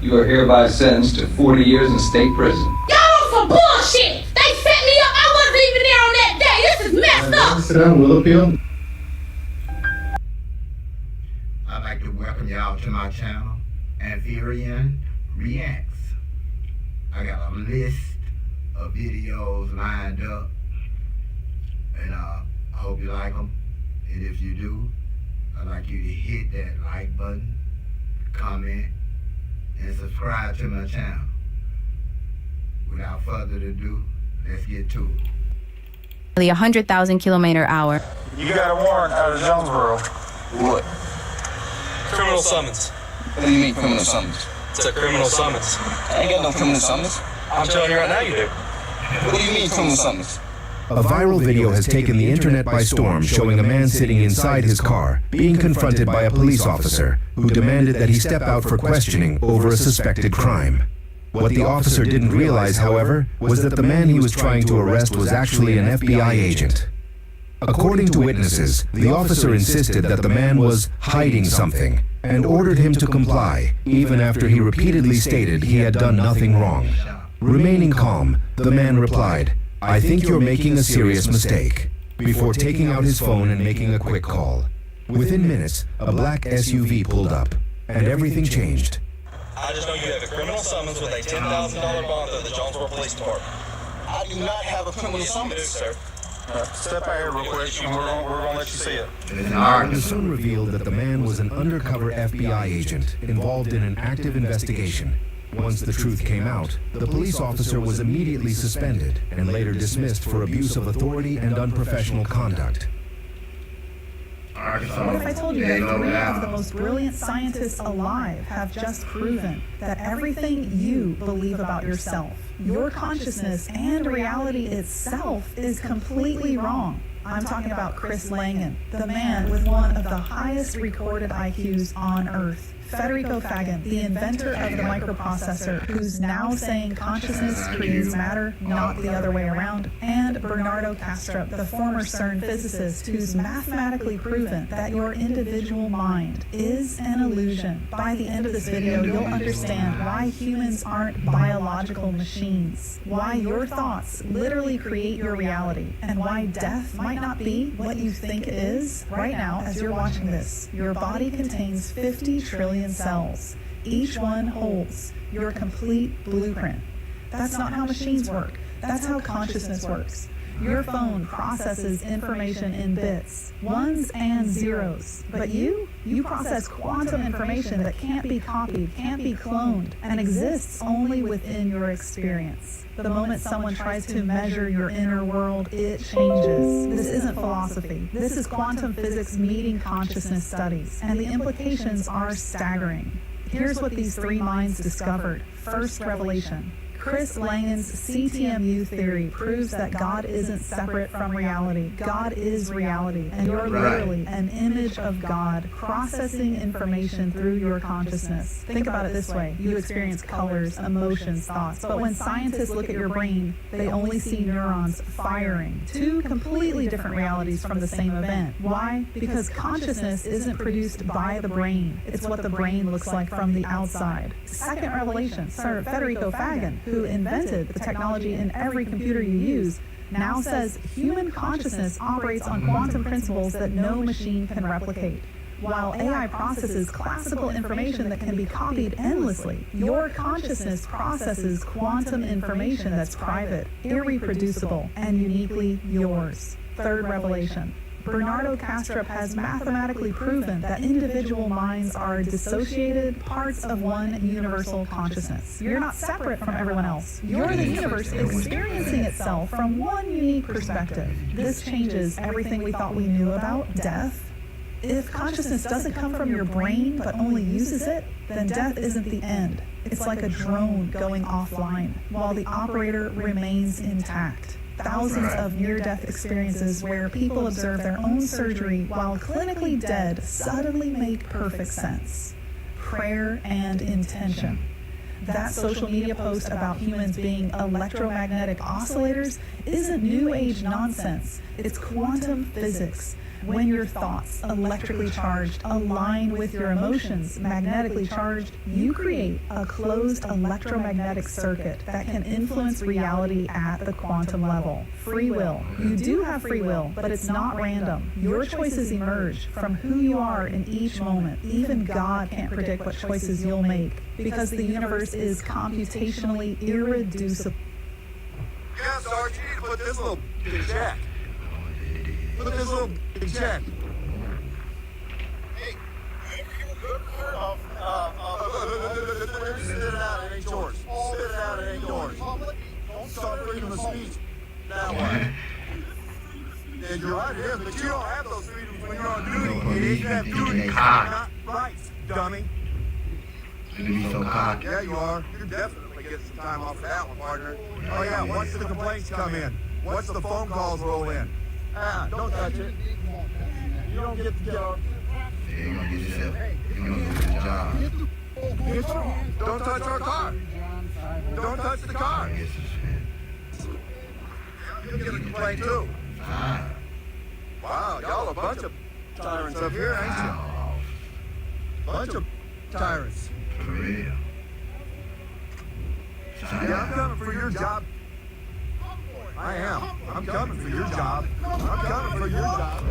You are hereby sentenced to 40 years in state prison. Y'all on some bullshit! They set me up, I wasn't even there on that day! This is messed up! Sit down, we'll appeal. I'd like to welcome y'all to my channel, Fearen Reacts. I got a list of videos lined up, and I hope you like them. And if you do, I'd like you to hit that like button, comment, and subscribe to my channel. Without further ado, let's get to it. 100,000 km/h. You got a warrant out of Jonesboro. What? Criminal summons. What do you mean criminal summons? It's a criminal summons. I ain't got no criminal summons. I'm telling you right now you do. What do you mean criminal summons? A viral video has taken the internet by storm, showing a man sitting inside his car being confronted by a police officer who demanded that he step out for questioning over a suspected crime. What the officer didn't realize, however, was that the man he was trying to arrest was actually an FBI agent. According to witnesses, the officer insisted that the man was hiding something and ordered him to comply, even after he repeatedly stated he had done nothing wrong. Remaining calm, the man replied, "I think you're making a serious mistake," before taking out his phone and making a quick call. Within minutes, a black SUV pulled up, and everything changed. I just know you have a criminal summons with a $10,000 bond through the Jonesboro Police Department. I do not have a criminal Yes, you do, summons. sir. Step out here real quick, and we're gonna let you see it. It was soon revealed that the man was an undercover FBI agent involved in an active investigation. Once the truth came out, the police officer was immediately suspended and later dismissed for abuse of authority and unprofessional conduct. What if I told you that 3 of the most brilliant scientists alive have just proven that everything you believe about yourself, your consciousness, and reality itself is completely wrong? I'm talking about Chris Langan, the man with one of the highest recorded IQs on Earth. Federico Fagan, the inventor of the microprocessor, who's now saying consciousness creates matter, not the other way around, and Bernardo Kastrup, the former CERN physicist, who's mathematically proven that your individual mind is an illusion. By the end of this video, you'll understand why humans aren't biological machines, why your thoughts literally create your reality, and why death might not be what you think it is. Right now, as you're watching this, your body contains 50 trillion cells. Each one holds your complete blueprint. That's not how machines work. That's how consciousness works. Your phone processes information in bits, ones and zeros. But you process quantum information that can't be copied, can't be cloned, and exists only within your experience. The moment someone tries to measure your inner world, it changes. This isn't philosophy. This is quantum physics meeting consciousness studies, and the implications are staggering. Here's what these 3 minds discovered. First revelation. Chris Langan's CTMU theory proves that God isn't separate from reality. God is reality, and you're literally an image of God processing information through your consciousness. Think about it this way. You experience colors, emotions, thoughts, but when scientists look at your brain, they only see neurons firing. 2 completely different realities from the same event. Why? Because consciousness isn't produced by the brain. It's what the brain looks like from the outside. Second revelation, Sir Federico Fagan, who invented the technology in every computer you use, now says human consciousness operates on quantum principles that no machine can replicate. While AI processes classical information that can be copied endlessly, your consciousness processes quantum information that's private, irreproducible, and uniquely yours. Third revelation. Bernardo Kastrup has mathematically proven that individual minds are dissociated parts of one universal consciousness. You're not separate from everyone else. You're the universe experiencing itself from one unique perspective. This changes everything we thought we knew about death. If consciousness doesn't come from your brain but only uses it, then death isn't the end. It's like a drone going offline while the operator remains intact. Thousands of near-death experiences where people observe their own surgery while clinically dead suddenly make perfect sense. Prayer and intention. That social media post about humans being electromagnetic oscillators isn't new age nonsense. It's quantum physics. When your thoughts, electrically charged, align with your emotions, magnetically charged, you create a closed electromagnetic circuit that can influence reality at the quantum level. Free will. You do have free will, but it's not random. Your choices emerge from who you are in each moment. Even God can't predict what choices you'll make because the universe is computationally irreducible. Yeah, Sarge, you need to put this little in check. Put this little in check. Hey, you good, sir? Spit it out, it ain't yours. Spit it out, it ain't yours. Don't start freedom of speech. Now what? Yeah, you're right, it is, but you don't have those freedoms when you're on duty. You have duty, not rights, dummy. You be so cocky. Yeah, you are. You're definitely getting some time off of that one, partner. Oh yeah, once the complaints come in, once the phone calls roll in. Don't touch it. You don't get the job. Yeah, you're gonna get yourself. You're gonna lose your job. Don't touch our car. Don't touch the car. Yes, You'll get a complaint too. fine. Wow, y'all a bunch of tyrants up here, ain't you? Bunch of tyrants. For real. Yeah, I'm coming for your job. I am. I'm coming for your job. I'm coming for your job.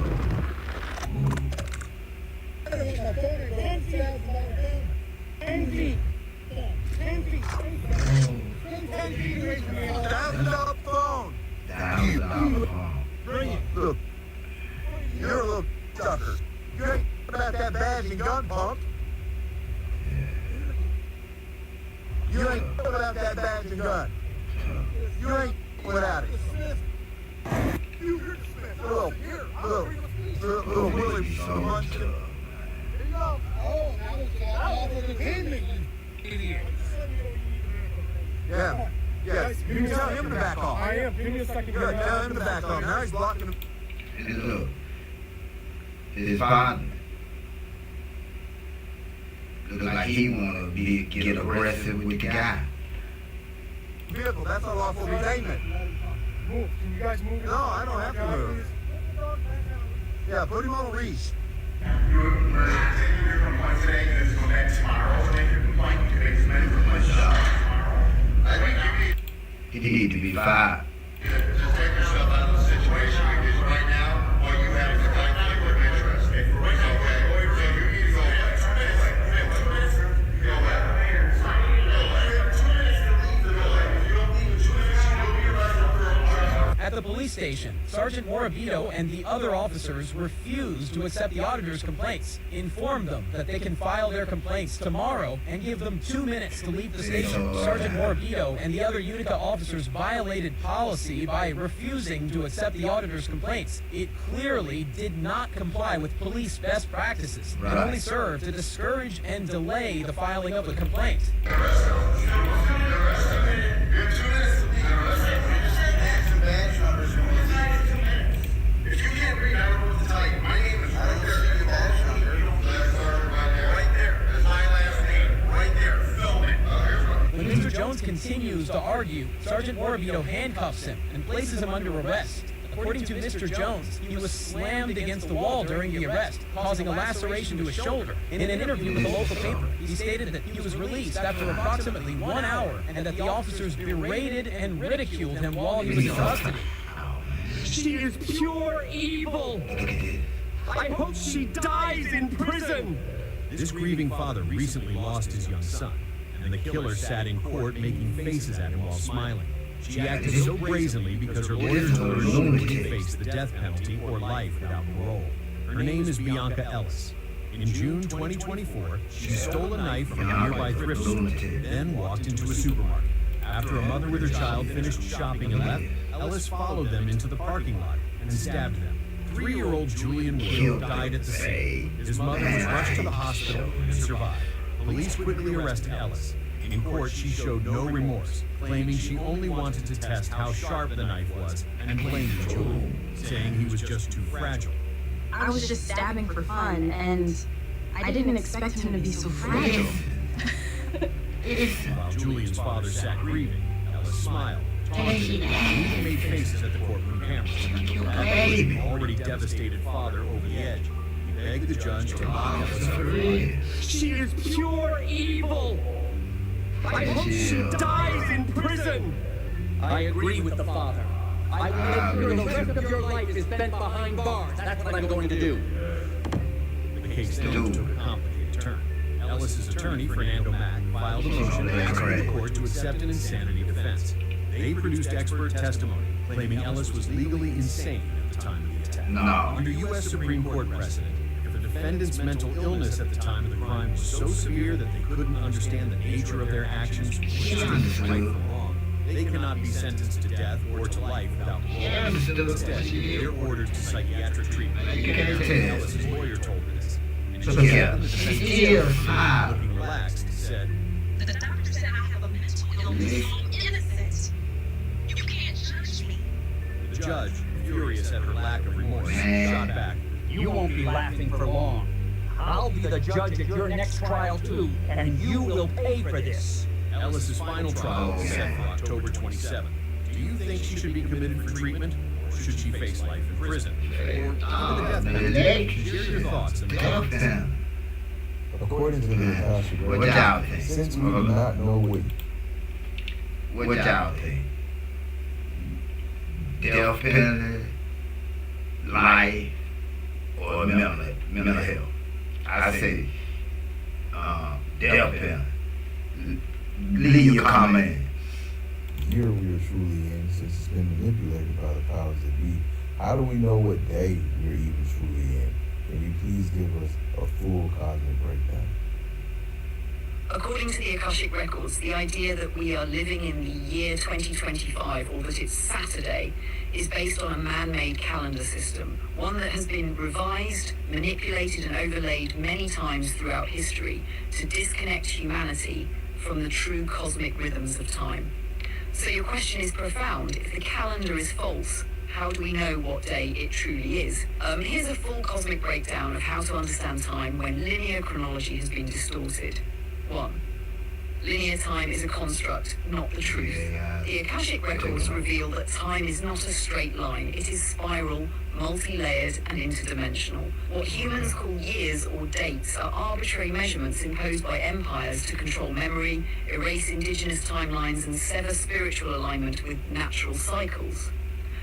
$1,000 phone. $1,000 phone. Bring it. Look, you're a little sucker. You ain't about that badge and gun, punk. You ain't without that badge and gun. You ain't without it. Little Willie So Munchkin. Yeah. Yeah. You tell him to back off. I am. Give me a second. Good. Tell him to back off. Now he's blocking. And look, his father look like he wanna get aggressive with the guy. Vehicle. That's unlawful detainment. Move. Can you guys move? No, I don't have to move. Yeah, put him on a leash. We're taking your complaint today, and it's going back tomorrow. Make your complaint. You can make as many complaints as tomorrow. I think He need to be fired. just take yourself out of the situation because right now, what you have is a conflict of interest. Okay? So you need to go away. Go away. At the police station, Sergeant Morabito and the other officers refused to accept the auditor's complaints, informed them that they can file their complaints tomorrow, and give them 2 minutes to leave the station. Sergeant Morabito and the other Utica officers violated policy by refusing to accept the auditor's complaints. It clearly did not comply with police best practices. It only served to discourage and delay the filing of the complaint. If you can't read, I don't know what to tell you. My name is right there. That's my last name. Right there. Film it. When Mr. Jones continues to argue, Sergeant Morabito handcuffs him and places him under arrest. According to Mr. Jones, he was slammed against the wall during the arrest, causing a laceration to his shoulder. In an interview with a local paper, he stated that he was released after approximately 1 hour and that the officers berated and ridiculed him while he was in custody. She is pure evil. I hope she dies in prison. This grieving father recently lost his young son, and the killer sat in court making faces at him while smiling. She acted so brazenly because her lawyer told her she wouldn't face the death penalty or life without parole. Her name is Bianca Ellis. In June 2024, she stole a knife from a nearby thrift store, then walked into a supermarket. After a mother with her child finished shopping and left, Ellis followed them into the parking lot and stabbed them. 3-year-old Julian Wood died at the scene. His mother was rushed to the hospital and survived. Police quickly arrested Ellis. In court, she showed no remorse, claiming she only wanted to test how sharp the knife was and blaming Julian, saying he was just too fragile. I was just stabbing for fun, and I didn't expect him to be so fragile. While Julian's father sat grieving, Ellis smiled taunted, and even made faces at the courtroom cameras. That pushed the already devastated father over the edge. He begged the judge to lock Ellis up. She is pure evil. I hope she dies in prison. I agree with the father. I will make sure the rest of your life is spent behind bars. That's what I'm going to do. The case then took a complicated turn. Ellis's attorney, Fernando Mack, filed a motion asking the court to accept an insanity defense. They produced expert testimony claiming Ellis was legally insane at the time of the attack. No. Under U.S. Supreme Court precedent, if the defendant's mental illness at the time of the crime was so severe that they couldn't understand the nature of their actions or distinguish right from wrong, they cannot be sentenced to death or to life without parole. Instead, they're ordered to psychiatric treatment. Ellis's lawyer told her this. And she said the defendant, looking relaxed, said, The doctor said I have a mental illness. I'm innocent. You can't judge me. The judge, furious at her lack of remorse, shot back. You won't be laughing for long. I'll be the judge at your next trial too, and you will pay for this. Ellis's final trial is set for October 27th. Do you think she should be committed for treatment, or should she face life in prison? Or even the death penalty? Share your thoughts in the comments. According to the Akashic, since we do not know what y'all think? Death penalty, life, or mental health? I say death penalty. Leave your comment. Here we are truly in, since it's been manipulated by the powers that be. How do we know what day we're even truly in? Can you please give us a full cosmic breakdown? According to the Akashic Records, the idea that we are living in the year 2025, or that it's Saturday, is based on a man-made calendar system, one that has been revised, manipulated and overlaid many times throughout history to disconnect humanity from the true cosmic rhythms of time. So your question is profound. If the calendar is false, how do we know what day it truly is? Here's a full cosmic breakdown of how to understand time when linear chronology has been distorted. 1. Linear time is a construct, not the truth. The Akashic Records reveal that time is not a straight line. It is spiral, multi-layered and interdimensional. What humans call years or dates are arbitrary measurements imposed by empires to control memory, erase indigenous timelines and sever spiritual alignment with natural cycles.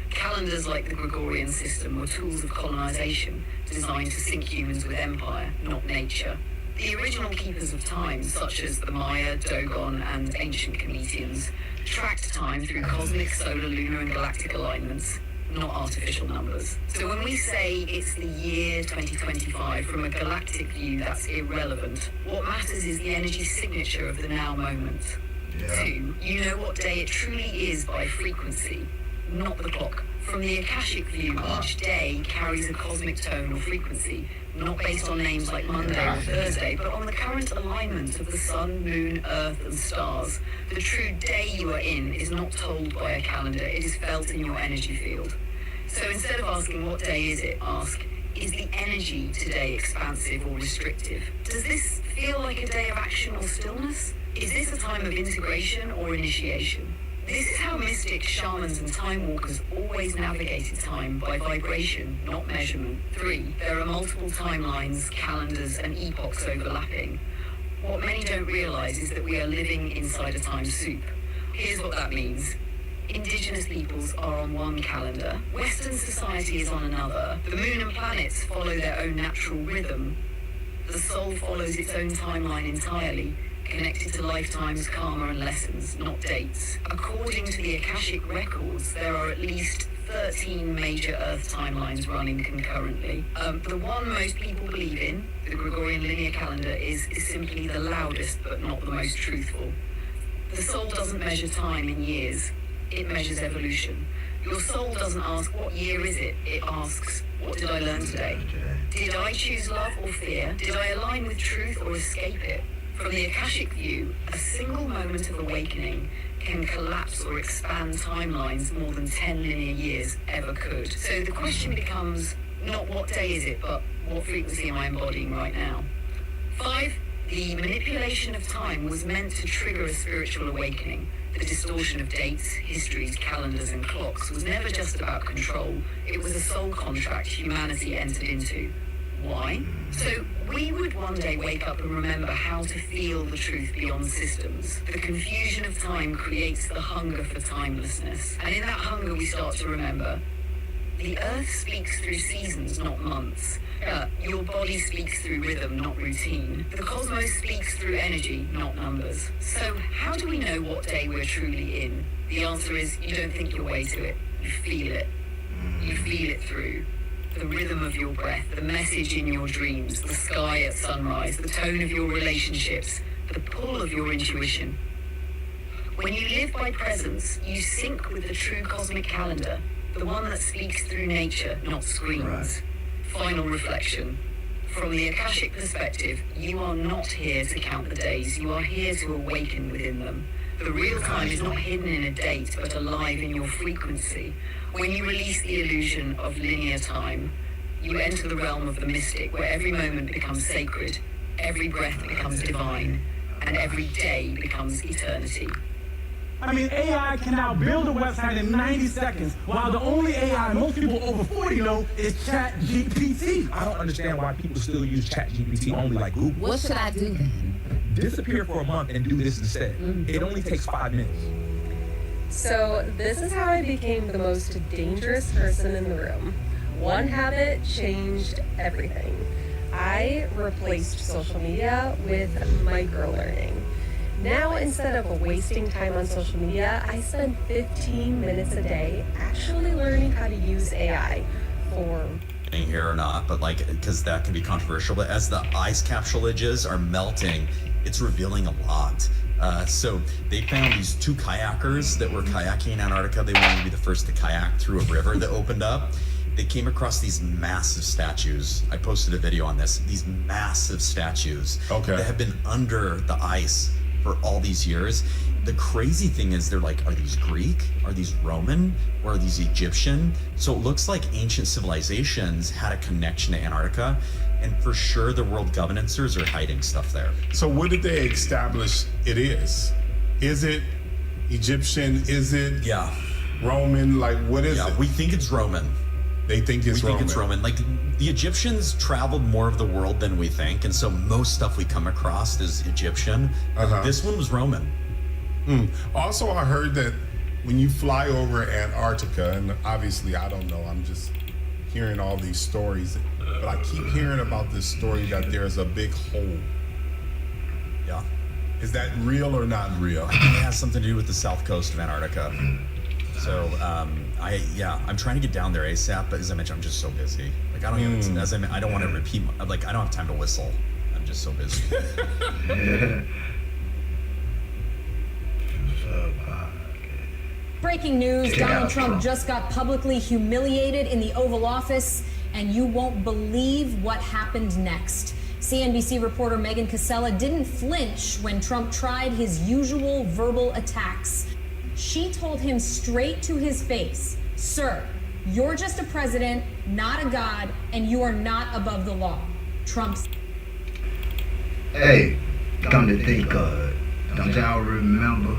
Calendars like the Gregorian system were tools of colonization, designed to sync humans with empire, not nature. The original keepers of time, such as the Maya, Dogon, and ancient Cometians, tracked time through cosmic, solar, lunar, and galactic alignments, not artificial numbers. So when we say it's the year 2025, from a galactic view, that's irrelevant. What matters is the energy signature of the now moment. 2, you know what day it truly is by frequency, not the clock. From the Akashic view, each day carries a cosmic tone or frequency, not based on names like Monday or Thursday, but on the current alignment of the sun, moon, earth, and stars. The true day you are in is not told by a calendar, it is felt in your energy field. So instead of asking what day is it, ask, is the energy today expansive or restrictive? Does this feel like a day of action or stillness? Is this a time of integration or initiation? This is how mystics, shamans, and time walkers always navigated time, by vibration, not measurement. 3, there are multiple timelines, calendars, and epochs overlapping. What many don't realize is that we are living inside a time soup. Here's what that means. Indigenous peoples are on one calendar, Western society is on another. The moon and planets follow their own natural rhythm. The soul follows its own timeline entirely, connected to lifetimes, karma and lessons, not dates. According to the Akashic Records, there are at least 13 major Earth timelines running concurrently. The one most people believe in, the Gregorian linear calendar, is simply the loudest but not the most truthful. The soul doesn't measure time in years, it measures evolution. Your soul doesn't ask, what year is it? It asks, what did I learn today? Did I choose love or fear? Did I align with truth or escape it? From the Akashic view, a single moment of awakening can collapse or expand timelines more than 10 linear years ever could. So the question becomes, not what day is it, but what frequency am I embodying right now? 5, The manipulation of time was meant to trigger a spiritual awakening. The distortion of dates, histories, calendars, and clocks was never just about control. It was a soul contract humanity entered into. Why? So we would one day wake up and remember how to feel the truth beyond systems. The confusion of time creates the hunger for timelessness. And in that hunger we start to remember. The earth speaks through seasons, not months. Your body speaks through rhythm, not routine. The cosmos speaks through energy, not numbers. So how do we know what day we're truly in? The answer is you don't think your way to it. You feel it. You feel it through the rhythm of your breath, the message in your dreams, the sky at sunrise, the tone of your relationships, the pull of your intuition. When you live by presence, you sync with the true cosmic calendar, the one that speaks through nature, not screens. Final reflection. From the Akashic perspective, you are not here to count the days, you are here to awaken within them. The real time is not hidden in a date, but alive in your frequency. When you release the illusion of linear time, you enter the realm of the mystic, where every moment becomes sacred, every breath becomes divine, and every day becomes eternity. I mean, AI can now build a website in 90 seconds, while the only AI most people over 40 know is ChatGPT. I don't understand why people still use ChatGPT only like Google. What should I do then? Disappear for a month and do this instead. It only takes 5 minutes. So this is how I became the most dangerous person in the room. One habit changed everything. I replaced social media with microlearning. Now, instead of wasting time on social media, I spend 15 minutes a day actually learning how to use AI for here or not, but like, because that can be controversial, but as the ice capsulages are melting, it's revealing a lot. So they found these 2 kayakers that were kayaking in Antarctica. They wanted to be the first to kayak through a river that opened up. They came across these massive statues. I posted a video on this. These massive statues that have been under the ice for all these years. The crazy thing is, they're like, are these Greek? Are these Roman? Or are these Egyptian? So it looks like ancient civilizations had a connection to Antarctica, and for sure the world governances are hiding stuff there. So what did they establish it is? Is it Egyptian? Is it Roman? Like, what is it? We think it's Roman. They think it's Roman. We think it's Roman. Like, the Egyptians traveled more of the world than we think, and so most stuff we come across is Egyptian. This one was Roman. Also, I heard that when you fly over Antarctica, and obviously I don't know, I'm just hearing all these stories, but I keep hearing about this story that there's a big hole. Yeah. Is that real or not real? I think it has something to do with the south coast of Antarctica. So, I'm trying to get down there ASAP, but as I mentioned, I'm just so busy. Like, I don't even, I don't want to repeat, like, I don't have time to whistle. I'm just so busy. Breaking news, Donald Trump just got publicly humiliated in the Oval Office, and you won't believe what happened next. CNBC reporter Megan Casella didn't flinch when Trump tried his usual verbal attacks. She told him straight to his face, "Sir, you're just a president, not a god, and you are not above the law." Trump's. Hey, come to think of it, don't y'all remember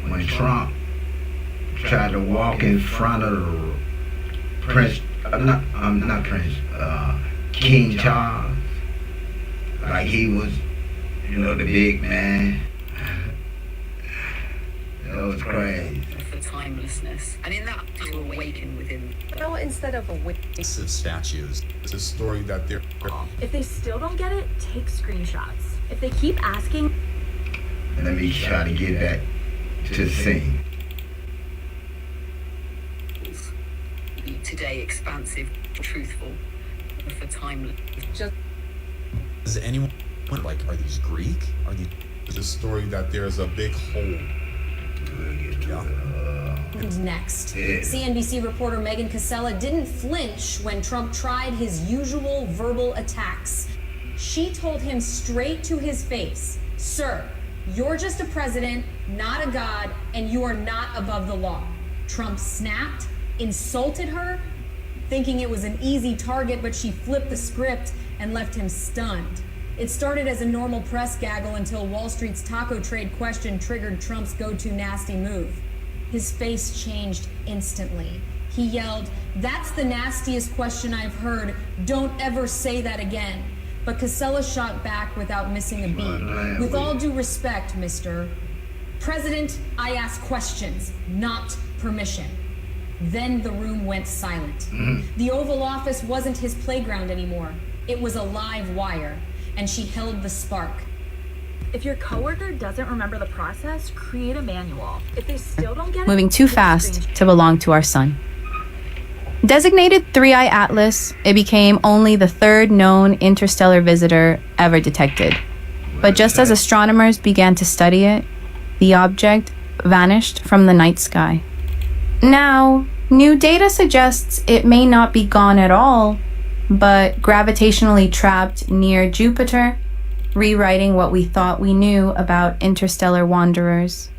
when Trump tried to walk in front of King Charles, like he was, the big man? That was crazy. For timelessness, and in that to awaken within. Now, instead of Massive statues. It's a story that they're. If they still don't get it, take screenshots. If they keep asking. Let me try to get back to the scene. Today, expansive, truthful, for timeless. Does anyone like? Are these Greek? Are these? It's a story that there's a big hole. Next, CNBC reporter Megan Casella didn't flinch when Trump tried his usual verbal attacks. She told him straight to his face, "Sir, you're just a president, not a god, and you are not above the law." Trump snapped, insulted her, thinking it was an easy target, but she flipped the script and left him stunned. It started as a normal press gaggle until Wall Street's taco trade question triggered Trump's go-to nasty move. His face changed instantly. He yelled, "That's the nastiest question I've heard. Don't ever say that again." But Casella shot back without missing a beat. "With all due respect, Mr. President, I ask questions, not permission." Then the room went silent. The Oval Office wasn't his playground anymore. It was a live wire, and she held the spark. If your coworker doesn't remember the process, create a manual. If they still don't get it, Moving too fast to belong to our sun. Designated 3I Atlas, it became only the third known interstellar visitor ever detected. But just as astronomers began to study it, the object vanished from the night sky. Now, new data suggests it may not be gone at all, but gravitationally trapped near Jupiter, rewriting what we thought we knew about interstellar wanderers.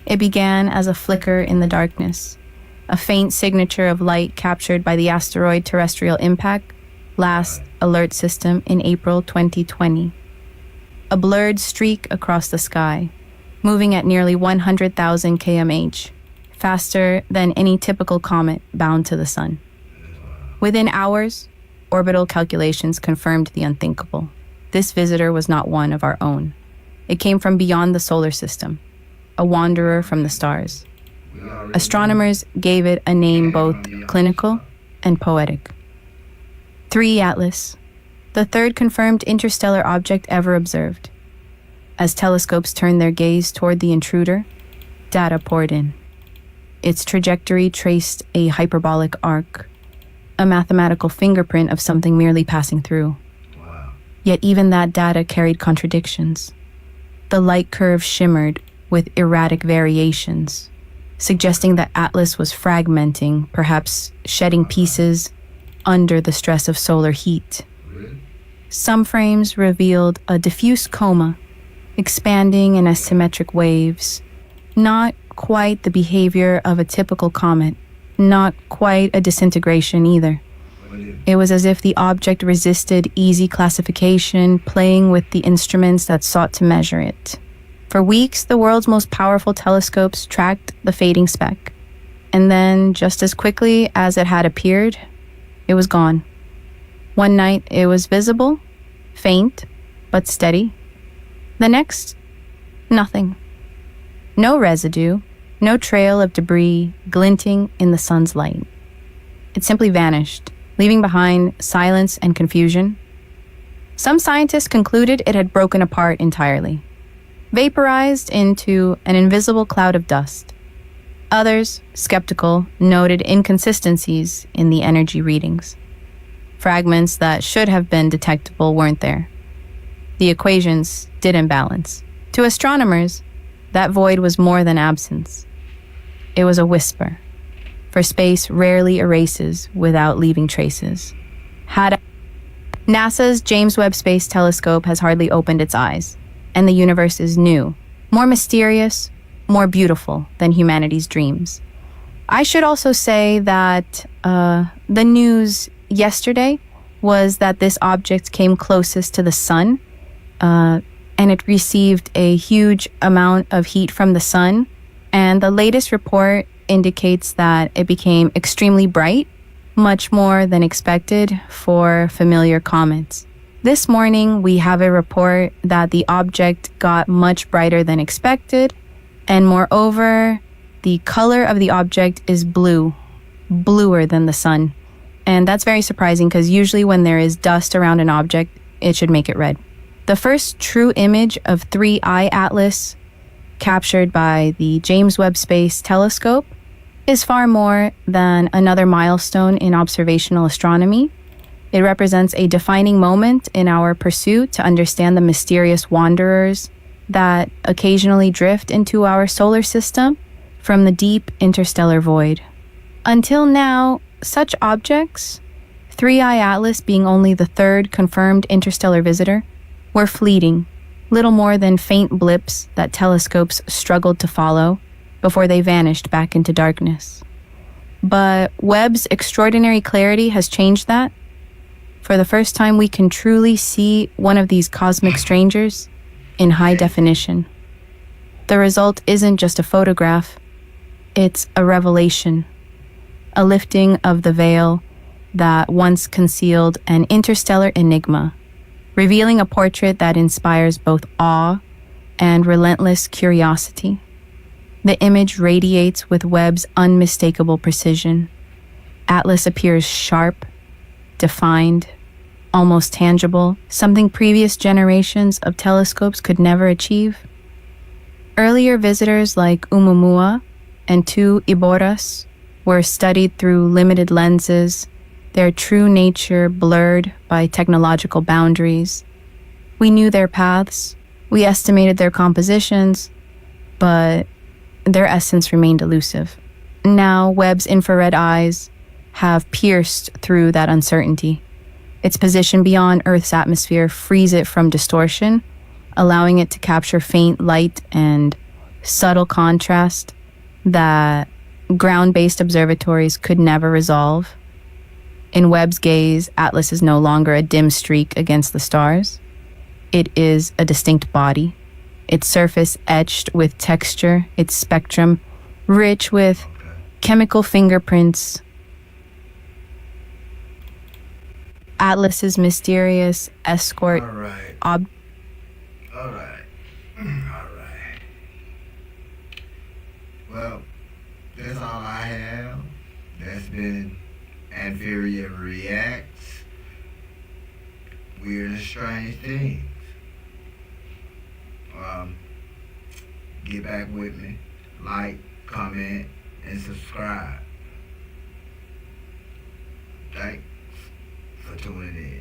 It began as a flicker in the darkness, a faint signature of light captured by the asteroid terrestrial impact last alert system in April 2020. A blurred streak across the sky, moving at nearly 100,000 kmh, faster than any typical comet bound to the sun. Within hours, orbital calculations confirmed the unthinkable. This visitor was not one of our own. It came from beyond the solar system, a wanderer from the stars. Astronomers gave it a name both clinical and poetic. 3 Atlas, the third confirmed interstellar object ever observed. As telescopes turned their gaze toward the intruder, data poured in. Its trajectory traced a hyperbolic arc, a mathematical fingerprint of something merely passing through. Yet even that data carried contradictions. The light curve shimmered with erratic variations, suggesting that Atlas was fragmenting, perhaps shedding pieces under the stress of solar heat. Some frames revealed a diffuse coma, expanding in asymmetric waves, not quite the behavior of a typical comet, not quite a disintegration either. It was as if the object resisted easy classification, playing with the instruments that sought to measure it. For weeks, the world's most powerful telescopes tracked the fading speck. And then, just as quickly as it had appeared, it was gone. One night, it was visible, faint, but steady. The next, nothing. No residue, no trail of debris glinting in the sun's light. It simply vanished, leaving behind silence and confusion. Some scientists concluded it had broken apart entirely, vaporized into an invisible cloud of dust. Others, skeptical, noted inconsistencies in the energy readings. Fragments that should have been detectable weren't there. The equations didn't balance. To astronomers, that void was more than absence. It was a whisper, for space rarely erases without leaving traces. NASA's James Webb Space Telescope has hardly opened its eyes, and the universe is new, more mysterious, more beautiful than humanity's dreams. I should also say that the news yesterday was that this object came closest to the sun, and it received a huge amount of heat from the sun. And the latest report indicates that it became extremely bright, much more than expected for familiar comets. This morning, we have a report that the object got much brighter than expected, and moreover, the color of the object is blue, bluer than the sun. And that's very surprising because usually when there is dust around an object, it should make it red. The first true image of 3I Atlas, captured by the James Webb Space Telescope, is far more than another milestone in observational astronomy. It represents a defining moment in our pursuit to understand the mysterious wanderers that occasionally drift into our solar system from the deep interstellar void. Until now, such objects, 3I Atlas being only the third confirmed interstellar visitor, were fleeting, little more than faint blips that telescopes struggled to follow before they vanished back into darkness. But Webb's extraordinary clarity has changed that. For the first time, we can truly see one of these cosmic strangers in high definition. The result isn't just a photograph, it's a revelation, a lifting of the veil that once concealed an interstellar enigma, revealing a portrait that inspires both awe and relentless curiosity. The image radiates with Webb's unmistakable precision. Atlas appears sharp, defined, almost tangible, something previous generations of telescopes could never achieve. Earlier visitors like Oumuamua and 2 Iboras were studied through limited lenses, their true nature blurred by technological boundaries. We knew their paths, we estimated their compositions, but their essence remained elusive. Now, Webb's infrared eyes have pierced through that uncertainty. Its position beyond Earth's atmosphere frees it from distortion, allowing it to capture faint light and subtle contrast that ground-based observatories could never resolve. In Webb's gaze, Atlas is no longer a dim streak against the stars. It is a distinct body, its surface etched with texture, its spectrum rich with chemical fingerprints. Atlas's mysterious escort All right. Well, that's all I have. That's been Fearen Reacts. Weird and strange things. Get back with me. Like, comment, and subscribe. Thanks for tuning in.